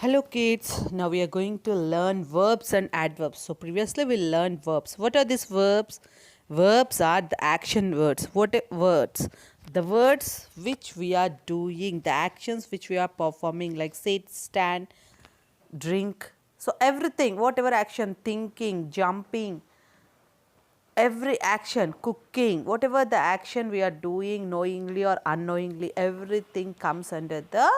Hello kids, now we are going to learn verbs and adverbs. So previously we learned verbs. What are these verbs? Verbs are the action words. What are words? The words which we are doing, the actions which we are performing like sit, stand, drink. So everything, whatever action, thinking, jumping, every action, cooking, whatever the action we are doing knowingly or unknowingly, everything comes under the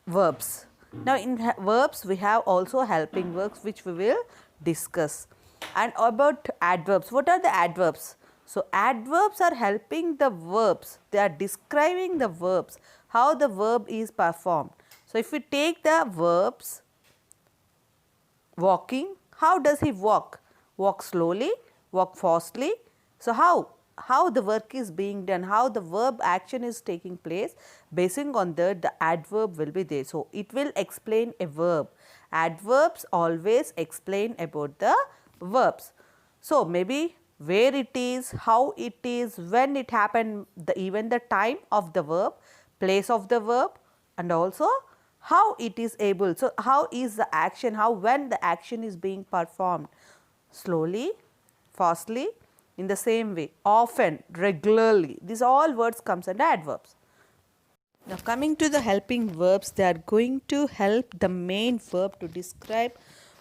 verbs. Now in verbs we have also helping verbs which we will discuss. And about adverbs, what are the adverbs? So adverbs are helping the verbs, they are describing the verbs, how the verb is performed. So if we take the verbs, walking, how does he walk? Walk slowly, walk fastly. So how the work is being done, how the verb action is taking place, basing on that the adverb will be there. So it will explain a verb. Adverbs always explain about the verbs. So maybe where it is, how it is, when it happened, even the time of the verb, place of the verb, and also how it is able. So how is the action, how when the action is being performed, slowly, fastly, in the same way, often, regularly. These all words comes under adverbs. Now coming to the helping verbs, they are going to help the main verb to describe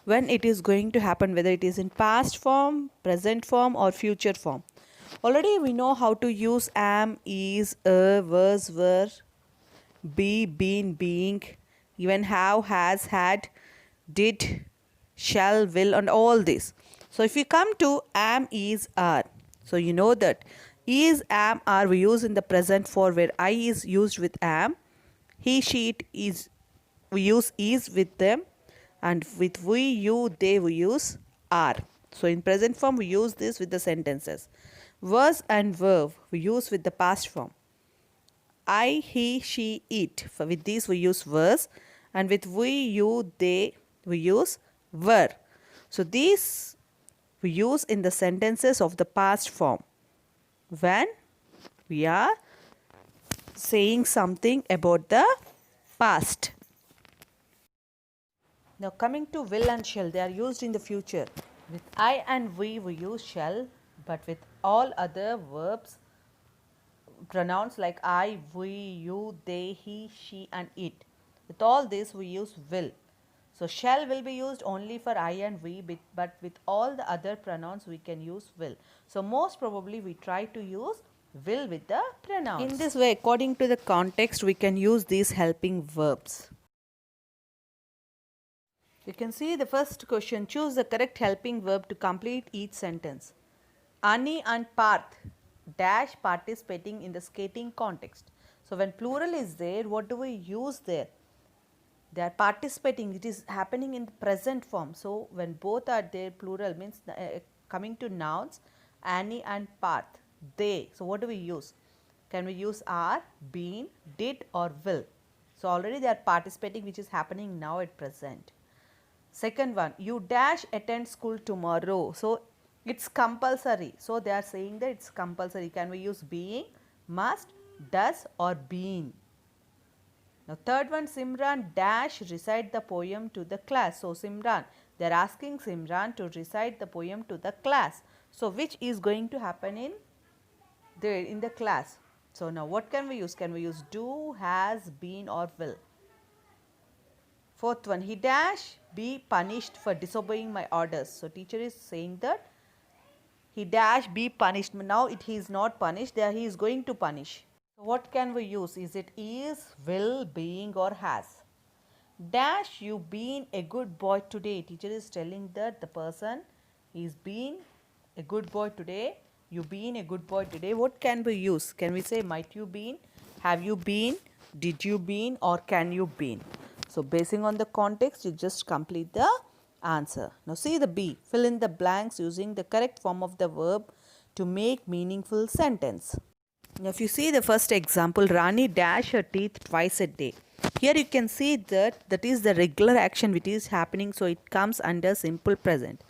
when it is going to happen, whether it is in past form, present form or future form. Already we know how to use am, is, was, were, be, been, being, even have, has, had, did, shall, will and all this. So if you come to am, is, are, so you know that is, am, are we use in the present for where I is used with am, he, she, it is we use is with them, and with we, you, they we use are. So in present form we use this with the sentences. Was and were we use with the past form. I, he, she, it. With these we use was, and with we, you, they we use were. So these we use in the sentences of the past form when we are saying something about the past. Now coming to will and shall, they are used in the future. With I and we use shall, but with all other verbs, pronouns like I, we, you, they, he, she and it. With all this we use will. So shall will be used only for I and we, but with all the other pronouns we can use will. So most probably we try to use will with the pronouns. In this way, according to the context, we can use these helping verbs. You can see the first question, choose the correct helping verb to complete each sentence. Ani and Parth dash participating in the skating context. So when plural is there, what do we use there? They are participating, it is happening in the present form. So when both are there, plural means coming to nouns, Annie and Parth, they. So what do we use? Can we use are, been, did or will? So already they are participating, which is happening now at present. Second one, you dash attend school tomorrow. So it's compulsory. So they are saying that it's compulsory. Can we use being, must, does or been? Now third one, Simran dash recite the poem to the class. So Simran, they are asking Simran to recite the poem to the class. So which is going to happen in the class? So now what can we use? Can we use do, has, been or will? Fourth one, he dash be punished for disobeying my orders. So teacher is saying that he dash be punished. Now he is not punished, there he is going to punish. So what can we use? Is it is, will, being or has? Dash you been a good boy today. Teacher is telling that the person is being a good boy today. You been a good boy today. What can we use? Can we say might you been, have you been, did you been or can you been? So basing on the context, you just complete the answer. Now see the B. Fill in the blanks using the correct form of the verb to make meaningful sentence. Now if you see the first example, Rani dash her teeth twice a day. Here you can see that is the regular action which is happening, so it comes under simple present.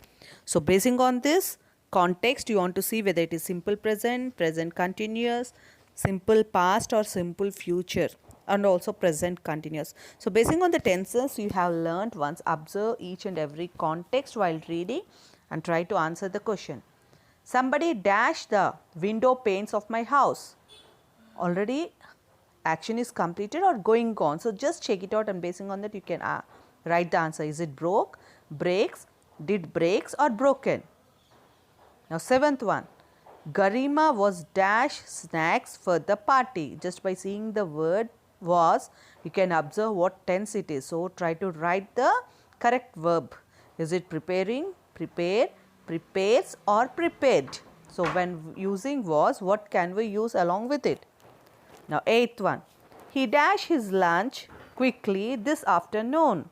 So basing on this context, you want to see whether it is simple present, present continuous, simple past or simple future. and also present continuous. So basing on the tenses you have learnt once, observe each and every context while reading and try to answer the question. Somebody dashed the window panes of my house. Already action is completed or going on. So just check it out and basing on that you can write the answer. Is it broke, breaks, did breaks or broken? Now seventh one. Garima was dash snacks for the party. Just by seeing the word was, you can observe what tense it is. So try to write the correct verb. Is it preparing, prepare, prepares or prepared? So when using was, what can we use along with it? Now eighth one. He dashed his lunch quickly this afternoon.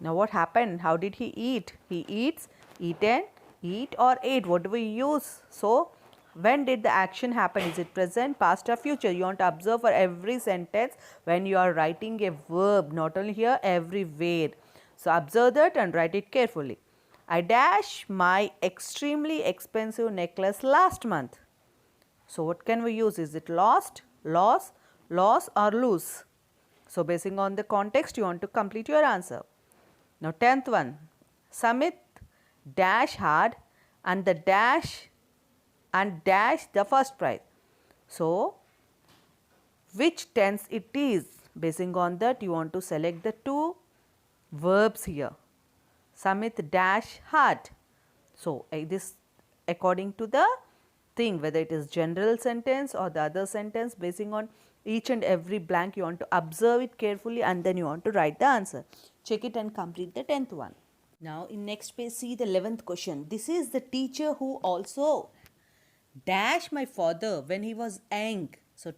Now what happened? How did he eat? He eats, eaten, eat or ate. What do we use? So when did the action happen? Is it present, past or future? You want to observe for every sentence when you are writing a verb, not only here, everywhere. So observe that and write it carefully. I dashed my extremely expensive necklace last month. So what can we use? Is it lost, loss, loss or lose? So basing on the context you want to complete your answer. Now 10th one. Samit dash hard and the dash the first prize. So which tense it is? Basing on that you want to select the two verbs here. Samit dash hard. So this according to the thing, whether it is general sentence or the other sentence, basing on each and every blank you want to observe it carefully and then you want to write the answer. Check it and complete the 10th one. Now in next page see the 11th question. This is the teacher who also dash my father when he was young. So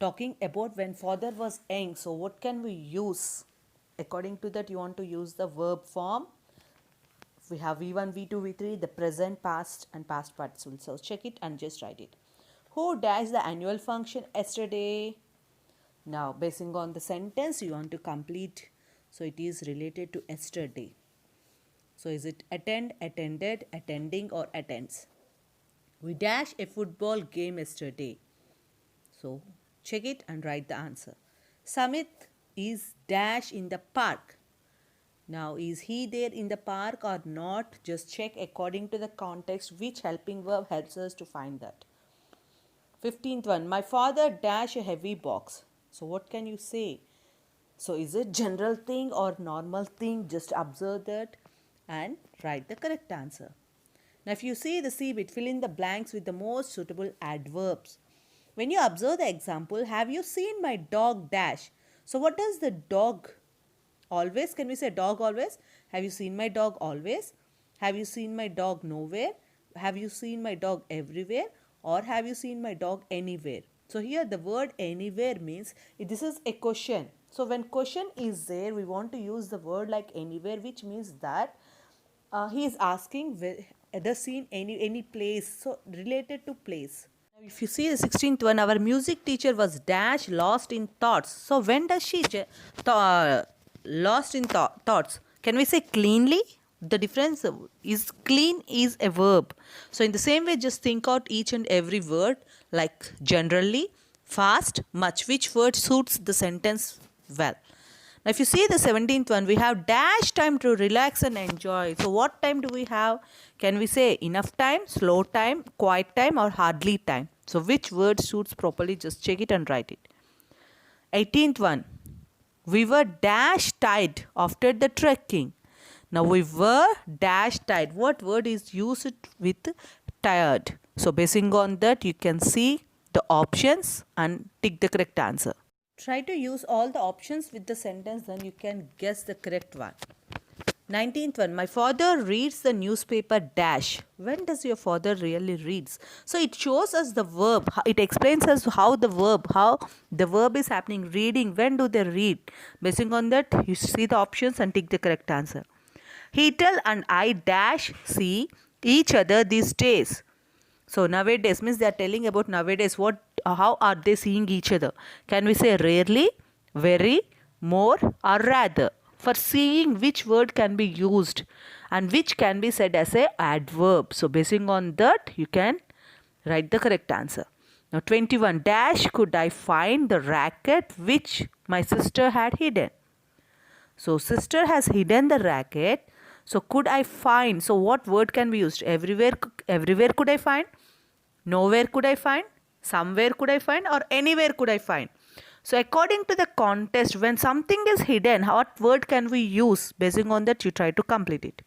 talking about when father was young. So what can we use? According to that you want to use the verb form. We have V1, V2, V3, the present, past and past participle. So check it and just write it. Who dashed the annual function yesterday? Now basing on the sentence you want to complete. So it is related to yesterday. So is it attend, attended, attending or attends? We dashed a football game yesterday. So check it and write the answer. Samit is dash in the park. Now is he there in the park or not? Just check according to the context which helping verb helps us to find that. 15th one. My father dash a heavy box. So what can you say? So is it general thing or normal thing? Just observe that and write the correct answer. Now if you see the C bit, fill in the blanks with the most suitable adverbs. When you observe the example, have you seen my dog dash? So what does the dog always? Can we say dog always? Have you seen my dog always? Have you seen my dog nowhere? Have you seen my dog everywhere? Or have you seen my dog anywhere? So here the word anywhere means this is a question. So when question is there, we want to use the word like anywhere, which means that he is asking whether seen any place. So related to place. Now if you see the 16th one, our music teacher was dash lost in thoughts. So when does she lost in thoughts? Can we say cleanly? The difference is clean is a verb. So in the same way just think out each and every word like generally, fast, much. Which word suits the sentence well? Now if you see the 17th one, we have dash time to relax and enjoy. So what time do we have? Can we say enough time, slow time, quiet time or hardly time? So which word suits properly? Just check it and write it. 18th one. We were dash tired after the trekking. Now we were dash tired. What word is used with tired? So basing on that you can see the options and tick the correct answer. Try to use all the options with the sentence, then you can guess the correct one. 19th one. My father reads the newspaper dash. When does your father really reads? So it shows us the verb. It explains us how the verb is happening. Reading. When do they read? Basing on that, you see the options and tick the correct answer. Heetal and I dash see each other these days. So nowadays means they are telling about nowadays. How are they seeing each other? Can we say rarely, very, more or rather? For seeing, which word can be used and which can be said as a adverb? So basing on that you can write the correct answer. Now 21. Dash could I find the racket which my sister had hidden. So sister has hidden the racket. So could I find? So what word can be used? Everywhere could I find? Nowhere could I find? Somewhere could I find? Or anywhere could I find? So according to the context, when something is hidden, what word can we use? Basing on that, you try to complete it.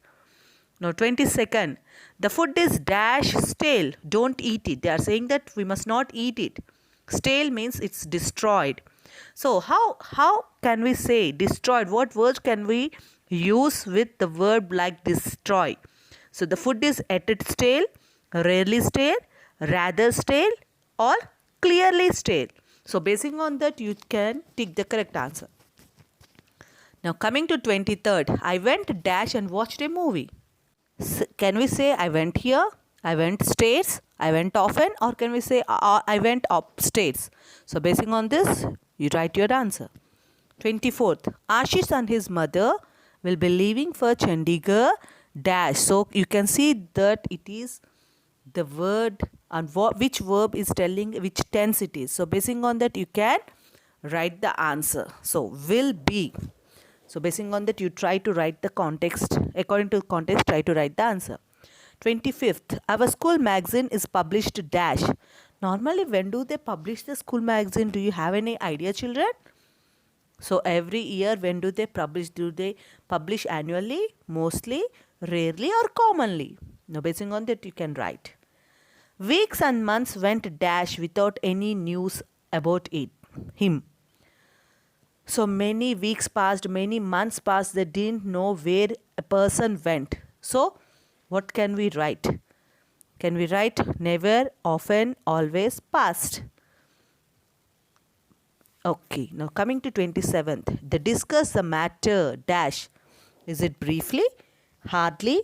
Now 22nd, the food is dash stale. Don't eat it. They are saying that we must not eat it. Stale means it's destroyed. So how can we say destroyed? What words can we use with the verb like destroy? So the food is at it stale, rarely stale, rather stale, or clearly stale. So basing on that, you can tick the correct answer. Now coming to 23rd, I went dash and watched a movie. Can we say I went here, I went stairs, I went often, or can we say I went upstairs? So basing on this, you write your answer. 24th, Ashish and his mother will be leaving for Chandigarh dash. So you can see that it is the word and which verb is telling which tense it is. So basing on that, you can write the answer. So will be. So basing on that, you try to write the context. According to context, try to write the answer. 25th, our school magazine is published dash. Normally, when do they publish the school magazine? Do you have any idea, children? So every year, when do they publish? Do they publish annually, mostly, rarely, or commonly? Now basing on that, you can write. Weeks and months went dash without any news about him. So many weeks passed, many months passed, they didn't know where a person went. So what can we write? Can we write never, often, always, past? Okay, now coming to 27th. They discuss the matter dash. Is it briefly, hardly,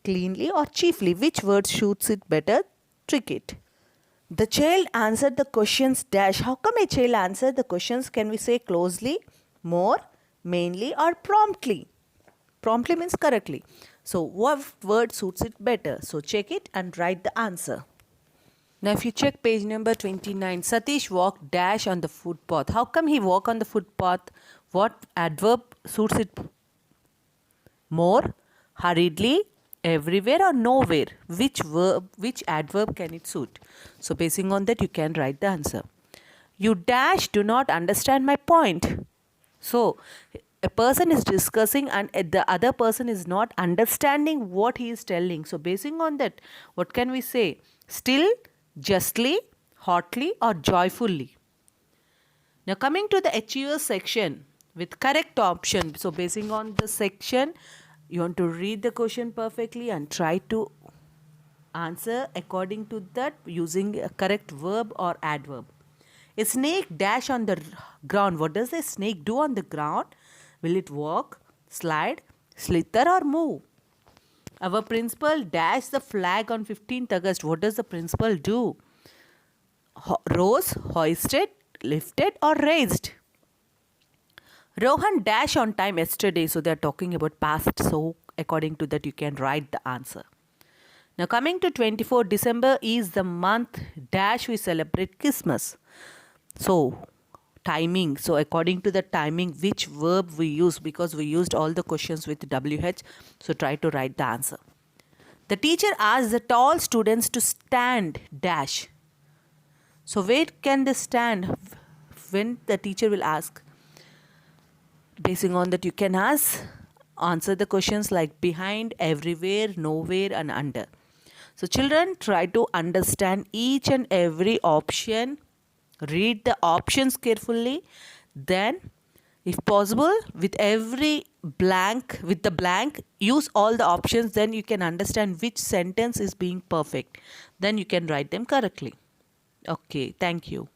cleanly, or chiefly? Which word suits it better? Trick it. The child answered the questions dash. How come a child answered the questions? Can we say closely, more, mainly, or promptly? Promptly means correctly. So what word suits it better? So check it and write the answer. Now if you check page number 29, Satish walked dash on the footpath. How come he walked on the footpath? What adverb suits it more, hurriedly, everywhere, or nowhere? Which adverb can it suit? So basing on that, you can write the answer. You dash do not understand my point. So a person is discussing and the other person is not understanding what he is telling. So basing on that, what can we say? Still, justly, hotly, or joyfully? Now coming to the achievers section with correct option. So basing on the section, you want to read the question perfectly and try to answer according to that using a correct verb or adverb. A snake dash on the ground. What does a snake do on the ground? Will it walk, slide, slither, or move? Our principal dashed the flag on 15th August. What does the principal do? Rose, hoisted, lifted, or raised? Rohan dashed on time yesterday. So they are talking about past. So according to that, you can write the answer. Now coming to 24, December is the month dash we celebrate Christmas. So timing. So according to the timing, which verb we use, because we used all the questions with WH. So try to write the answer. The teacher asked the tall students to stand dash. So where can they stand when the teacher will ask? Basing on that, you can answer the questions like behind, everywhere, nowhere, and under. So children, try to understand each and every option. Read the options carefully. Then, if possible, with the blank, use all the options. Then you can understand which sentence is being perfect. Then you can write them correctly. Okay, thank you.